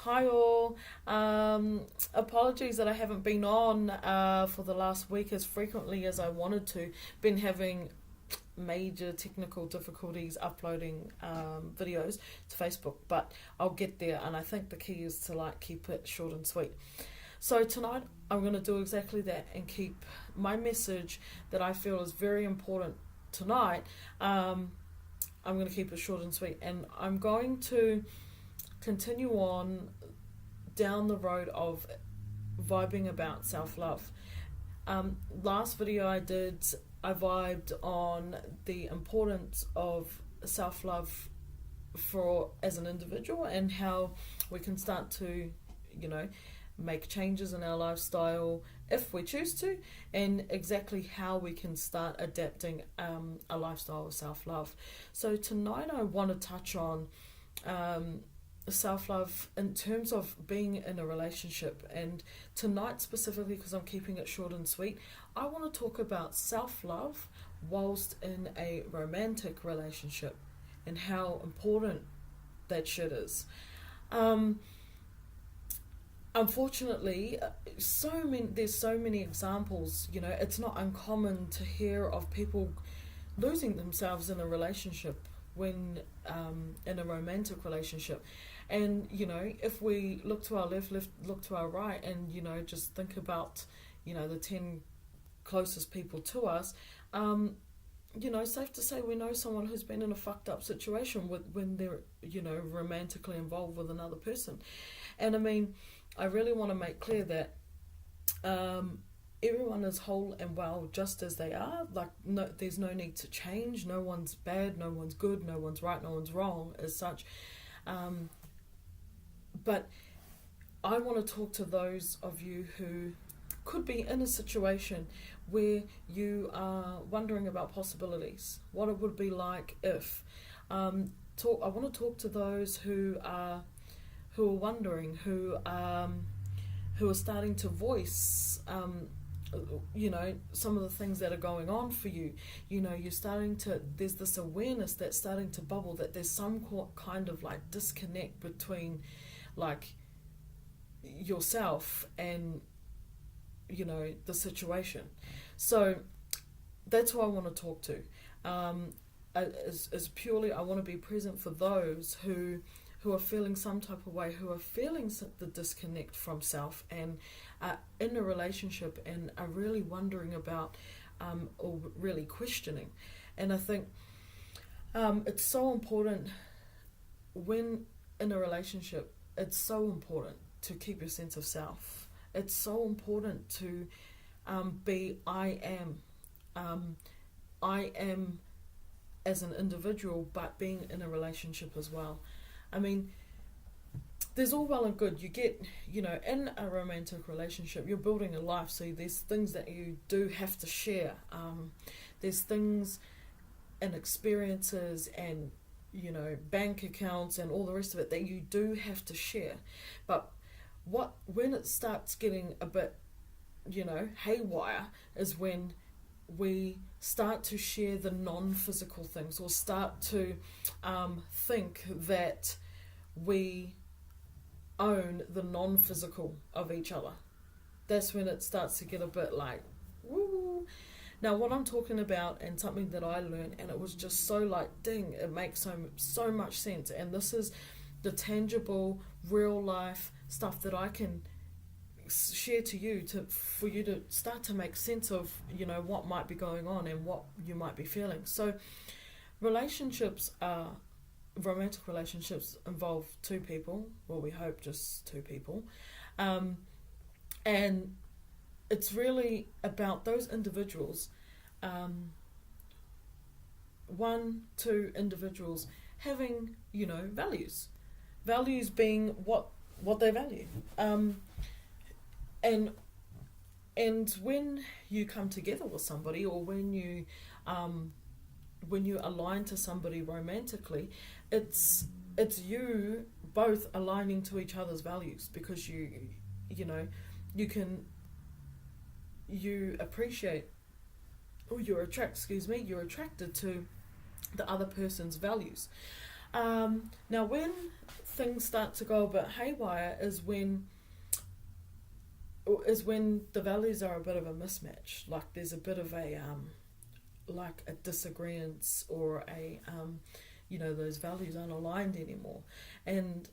Hi all. Apologies that I haven't been on for the last week as frequently as I wanted to. Been having major technical difficulties uploading videos to Facebook, but I'll get there. And I think the key is to keep it short and sweet. So tonight I'm going to do exactly that and keep my message that I feel is very important tonight. I'm going to keep it short and sweet, and I'm going to continue on down the road of vibing about self-love. Last video I vibed on the importance of self-love for as an individual and how we can start to, make changes in our lifestyle if we choose to, and exactly how we can start adapting a lifestyle of self-love. So tonight I want to touch on self-love in terms of being in a relationship, and tonight specifically, because I'm keeping it short and sweet, I want to talk about self-love whilst in a romantic relationship and how important that shit is. Unfortunately, there's so many examples. It's not uncommon to hear of people losing themselves in a relationship when in a romantic relationship. And if we look to our left, look to our right, and just think about the 10 closest people to us, safe to say we know someone who's been in a fucked up situation when they're romantically involved with another person. And I really want to make clear that everyone is whole and well just as they are. There's no need to change. No one's bad, no one's good, no one's right, no one's wrong as such. But I want to talk to those of you who could be in a situation where you are wondering about possibilities, what it would be like if. I want to talk to those who are wondering, who are starting to voice, some of the things that are going on for you. You're starting to, there's this awareness that's starting to bubble that there's some kind of disconnect between yourself and the situation. So that's who I want to talk to. As purely, I want to be present for those who are feeling some type of way, who are feeling the disconnect from self and are in a relationship and are really wondering about or really questioning. And I think it's so important when in a relationship, it's so important to keep your sense of self. It's so important to be I am as an individual, but being in a relationship as well. There's all well and good. You get, in a romantic relationship, you're building a life, so there's things that you do have to share. There's things and experiences and, bank accounts and all the rest of it that you do have to share. But when it starts getting a bit, haywire is when we start to share the non-physical things, or start to think that we own the non-physical of each other. That's when it starts to get a bit woo. Now, what I'm talking about, and something that I learned, and it was just so ding, it makes so much sense. And this is the tangible, real life stuff that I can share to you for you to start to make sense of what might be going on and what you might be feeling. So romantic relationships involve two people, well, we hope just two people, and it's really about those individuals, two individuals having values being what they value, and when you come together with somebody, or when you align to somebody romantically, it's you both aligning to each other's values, because you appreciate, or you're attracted to the other person's values. Now, when things start to go a bit haywire is when the values are a bit of a mismatch. Like there's a bit of a like a disagreement, or a those values aren't aligned anymore, and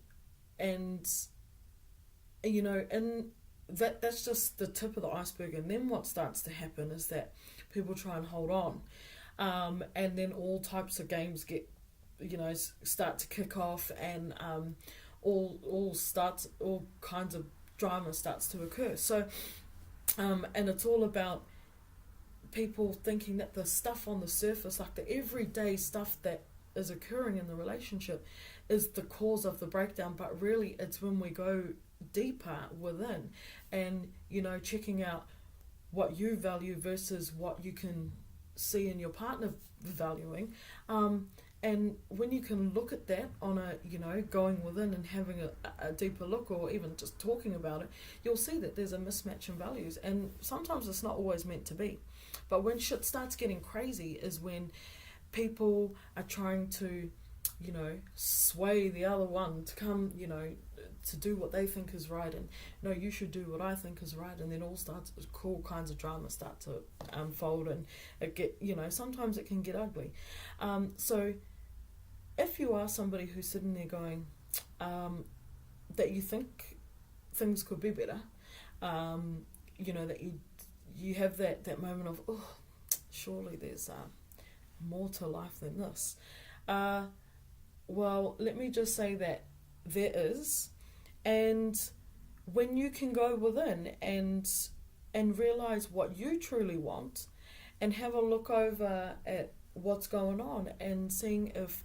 and that's just the tip of the iceberg. And then what starts to happen is that people try and hold on, and then all types of games get start to kick off, and all kinds of drama starts to occur. So and it's all about people thinking that the stuff on the surface, like the everyday stuff that is occurring in the relationship, is the cause of the breakdown. But really it's when we go deeper within, and checking out what you value versus what you can see in your partner valuing, and when you can look at that on a going within and having a deeper look, or even just talking about it, you'll see that there's a mismatch in values. And sometimes it's not always meant to be, but when shit starts getting crazy is when people are trying to sway the other one to come to do what they think is right, and no, you should do what I think is right, and then all kinds of drama start to unfold, and it get sometimes it can get ugly. So if you are somebody who's sitting there going that you think things could be better, that you have that moment of, oh, surely there's more to life than this. Well, let me just say that there is. And when you can go within and realize what you truly want, and have a look over at what's going on, and seeing if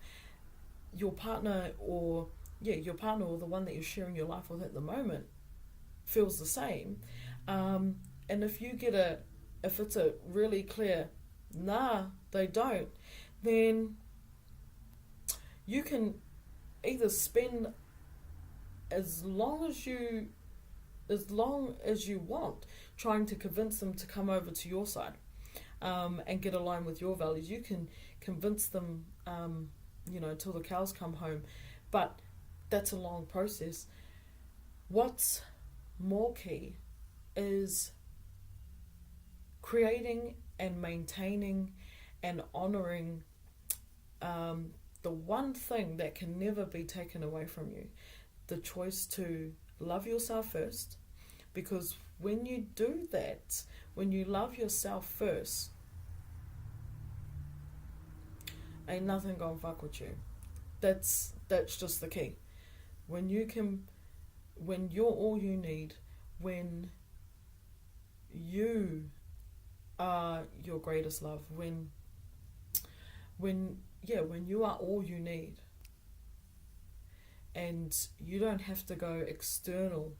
your partner or the one that you're sharing your life with at the moment feels the same, and if it's a really clear nah, they don't, then you can either spend as long as you want trying to convince them to come over to your side, and get aligned with your values. You can convince them till the cows come home, but that's a long process. What's more key is creating and maintaining and honouring the one thing that can never be taken away from you, the choice to love yourself first. Because when you do that, when you love yourself first, ain't nothing gonna fuck with you. That's just the key. When you're all you need, when you are your greatest love, when you are all you need, and you don't have to go external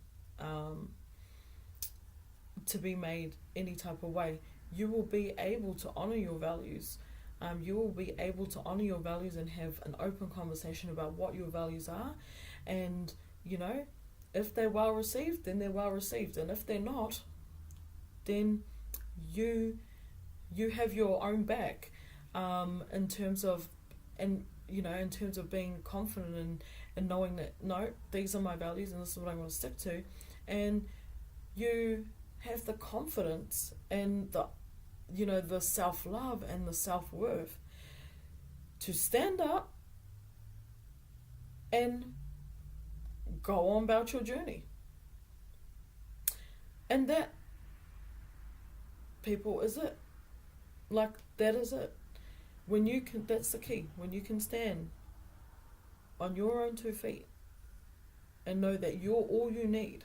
to be made any type of way, you will be able to honour your values. You will be able to honour your values and have an open conversation about what your values are. And, if they're well received, then they're well received. And if they're not, then you have your own back, in terms of being confident and knowing that, no, these are my values and this is what I'm going to stick to. And you have the confidence and the self-love and the self-worth to stand up and go on about your journey. And that, people, is it. Like, that is it. When you can, that's the key. When you can stand on your own 2 feet and know that you're all you need,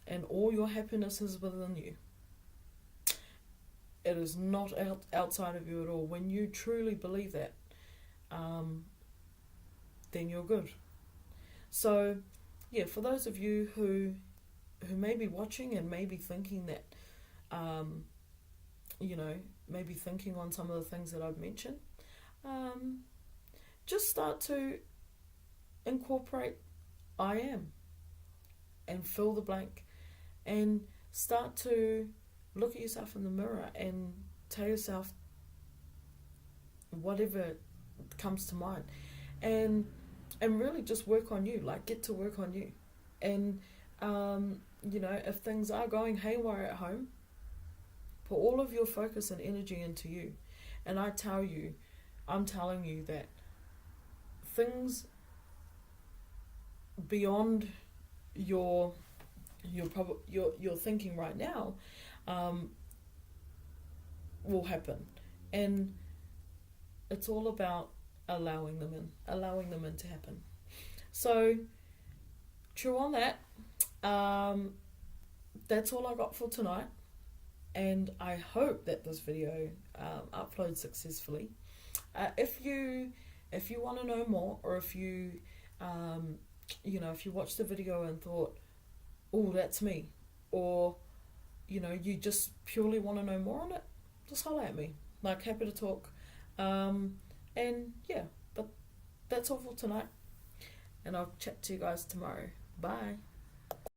and all your happiness is within you. It is not outside of you at all. When you truly believe that, then you're good. So, for those of you who may be watching and may be thinking that, maybe thinking on some of the things that I've mentioned, just start to incorporate I am, and fill the blank, and start to look at yourself in the mirror and tell yourself whatever comes to mind. And and really just work on you, like get to work on you. And, you know, if things are going haywire at home, put all of your focus and energy into you. And I'm telling you that things beyond your thinking right now will happen. And it's all about allowing them in to happen. So, true on that. That's all I got for tonight, and I hope that this video uploads successfully. If you want to know more, or if you if you watched the video and thought, oh, that's me, or you just purely want to know more on it, just holler at me. Like, happy to talk. And yeah, but that's all for tonight, and I'll chat to you guys tomorrow. Bye.